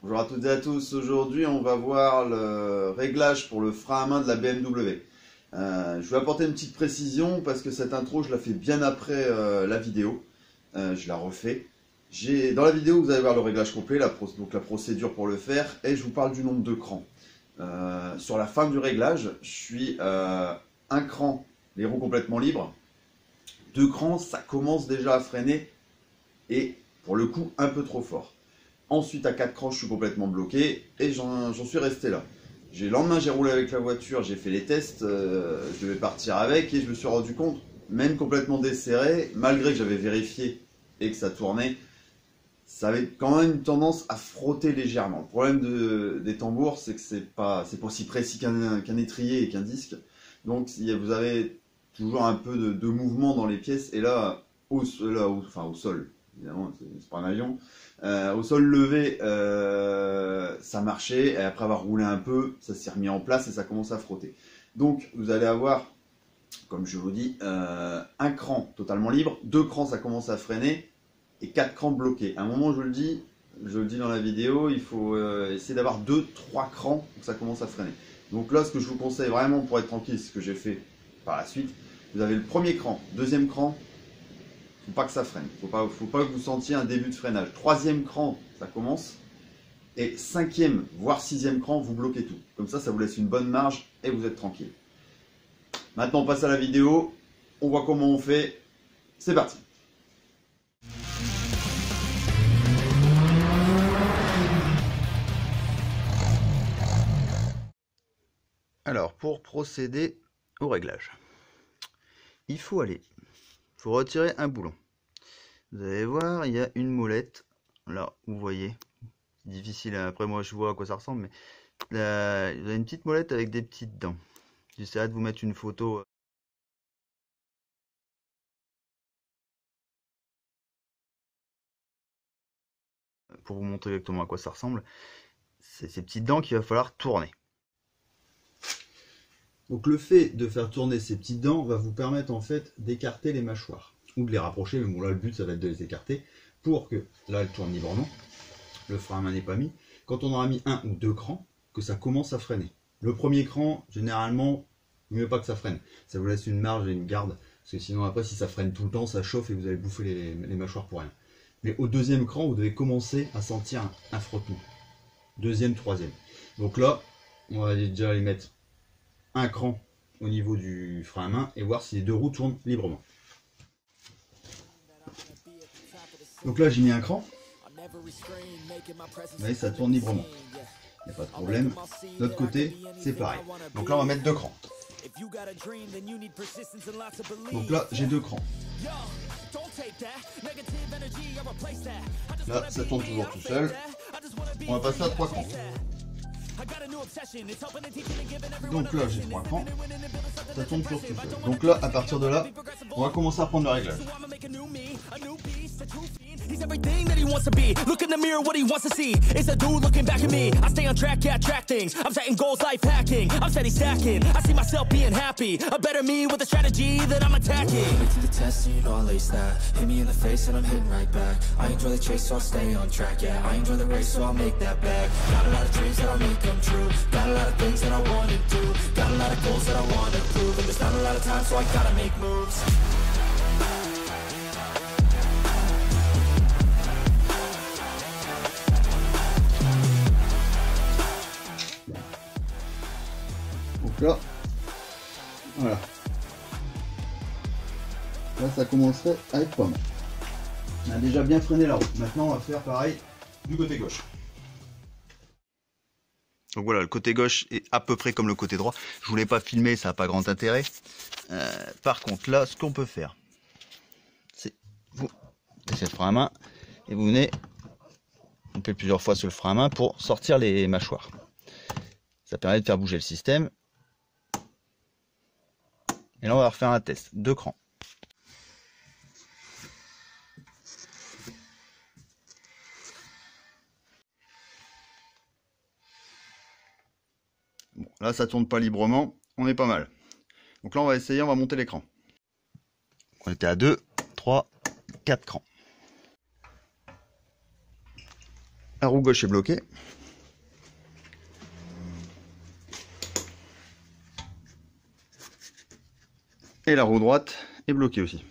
Bonjour à toutes et à tous, aujourd'hui on va voir le réglage pour le frein à main de la BMW. Je vais apporter une petite précision parce que cette intro je la fais bien après la vidéo, je la refais. Dans la vidéo vous allez voir le réglage complet, donc la procédure pour le faire, et je vous parle du nombre de crans. Sur la fin du réglage, je suis un cran, les roues complètement libres, 2 crans, ça commence déjà à freiner et pour le coup un peu trop fort. Ensuite à 4 crans je suis complètement bloqué et j'en suis resté là. Le lendemain j'ai roulé avec la voiture, j'ai fait les tests, je devais partir avec et je me suis rendu compte, même complètement desserré, malgré que j'avais vérifié et que ça tournait, ça avait quand même une tendance à frotter légèrement. Le problème des tambours, c'est que c'est pas aussi précis qu'un étrier et qu'un disque. Donc vous avez toujours un peu de mouvement dans les pièces. Et là, au sol, évidemment, c'est pas un avion. Au sol levé, ça marchait. Et après avoir roulé un peu, ça s'est remis en place et ça commence à frotter. Donc vous allez avoir, comme je vous dis, un cran totalement libre, 2 crans ça commence à freiner, et 4 crans bloqués. À un moment, je le dis dans la vidéo, il faut essayer d'avoir 2-3 crans pour que ça commence à freiner. Donc là, ce que je vous conseille vraiment pour être tranquille, c'est ce que j'ai fait par la suite. Vous avez le premier cran, deuxième cran, il ne faut pas que ça freine. Il ne faut pas que vous sentiez un début de freinage. Troisième cran, ça commence. Et cinquième, voire sixième cran, vous bloquez tout. Comme ça, ça vous laisse une bonne marge et vous êtes tranquille. Maintenant, on passe à la vidéo. On voit comment on fait. C'est parti. Alors, pour procéder au réglage, il faut retirer un boulon. Vous allez voir, il y a une molette, là, vous voyez, c'est difficile, après moi je vois à quoi ça ressemble, mais là, vous avez une petite molette avec des petites dents. J'essaierai de vous mettre une photo. Pour vous montrer exactement à quoi ça ressemble. C'est ces petites dents qu'il va falloir tourner. Donc le fait de faire tourner ces petites dents va vous permettre en fait d'écarter les mâchoires ou de les rapprocher, mais bon là le but ça va être de les écarter pour que, là elle tourne librement, le frein à main n'est pas mis, quand on aura mis 1 ou 2 crans, que ça commence à freiner. Le premier cran, généralement, il ne veut pas que ça freine, ça vous laisse une marge et une garde, parce que sinon après si ça freine tout le temps, ça chauffe et vous allez bouffer les mâchoires pour rien. Mais au deuxième cran, vous devez commencer à sentir un frottement. Deuxième, troisième. Donc là, on va déjà les mettre un cran au niveau du frein à main et voir si les 2 roues tournent librement. Donc là j'ai mis un cran, vous voyez ça tourne librement, il n'y a pas de problème. De l'autre côté c'est pareil, donc là on va mettre 2 crans. Donc là j'ai 2 crans. Là ça tourne toujours tout seul, on va passer à 3 crans. Donc là j'ai 3 crans, ça tourne toujours tout seul. Donc là à partir de là, on va commencer à prendre le réglage. He's everything that he wants to be. Look in the mirror, what he wants to see is a dude looking back at me. I stay on track, yeah, track things. I'm setting goals, life hacking. I'm steady stacking. I see myself being happy. A better me with a strategy that I'm attacking. Wait to the test, and you know I lace that. Hit me in the face, and I'm hitting right back. I enjoy the chase, so I'll stay on track. Yeah, I enjoy the race, so I'll make that back. Got a lot of dreams that I'll make come true. Got a lot of things that I wanna do. Got a lot of goals that I wanna prove. And there's not a lot of time, so I gotta make moves. Donc là, voilà. Là, ça commencerait à être pas mal. On a déjà bien freiné la route. Maintenant, on va faire pareil du côté gauche. Donc voilà, le côté gauche est à peu près comme le côté droit. Je voulais pas filmer, ça n'a pas grand intérêt. Par contre, là, ce qu'on peut faire, c'est vous laissez le frein à main et vous venez, on fait plusieurs fois sur le frein à main pour sortir les mâchoires. Ça permet de faire bouger le système. Et là, on va refaire un test. 2 crans. Bon, là, ça tourne pas librement. On est pas mal. Donc là, on va essayer, on va monter l'écran. On était à 2, 3, 4 crans. La roue gauche est bloquée. Et la roue droite est bloquée aussi.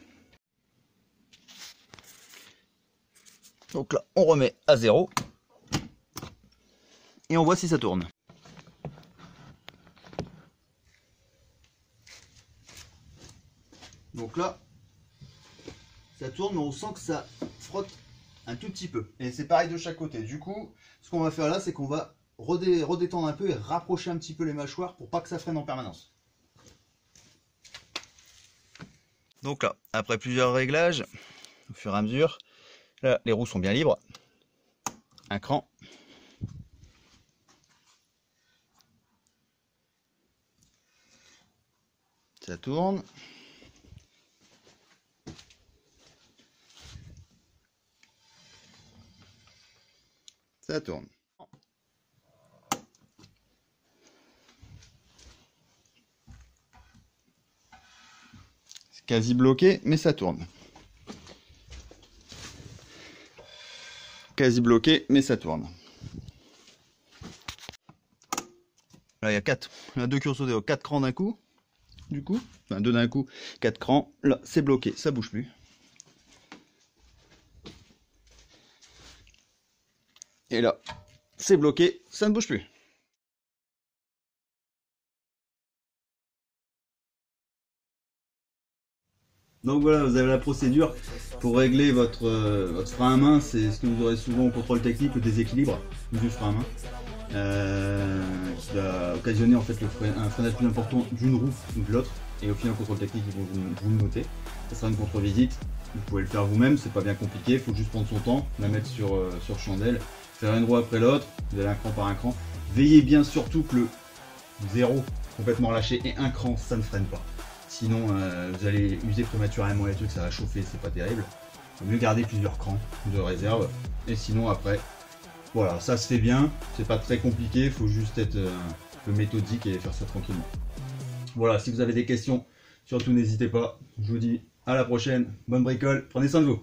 Donc là, on remet à 0. Et on voit si ça tourne. Donc là, ça tourne, mais on sent que ça frotte un tout petit peu. Et c'est pareil de chaque côté. Du coup, ce qu'on va faire là, c'est qu'on va redétendre un peu et rapprocher un petit peu les mâchoires pour pas que ça freine en permanence. Donc là, après plusieurs réglages, au fur et à mesure, là, les roues sont bien libres. Un cran. Ça tourne. Ça tourne. C'est quasi bloqué, mais ça tourne. Quasi bloqué, mais ça tourne. Là, il y a 2 curseurs, 4 crans d'un coup. Du coup, enfin 2 d'un coup, 4 crans. Là, c'est bloqué, ça bouge plus. Et là, c'est bloqué, ça ne bouge plus. Donc voilà, vous avez la procédure pour régler votre frein à main. C'est ce que vous aurez souvent au contrôle technique, le déséquilibre du frein à main. Qui va occasionner en fait un freinage plus important d'une roue ou de l'autre. Et au final, au contrôle technique, vous le notez. Ça sera une contre-visite. Vous pouvez le faire vous-même, c'est pas bien compliqué. Il faut juste prendre son temps, la mettre sur chandelle, faire une roue après l'autre. Vous allez un cran par un cran. Veillez bien surtout que le 0 complètement lâché et un cran, ça ne freine pas. Sinon, vous allez user prématurément les trucs, ça va chauffer, c'est pas terrible. Il vaut mieux garder plusieurs crans de réserve. Et sinon, après, voilà, ça se fait bien. C'est pas très compliqué, il faut juste être un peu méthodique et faire ça tranquillement. Voilà, si vous avez des questions, surtout n'hésitez pas. Je vous dis à la prochaine. Bonne bricole, prenez soin de vous.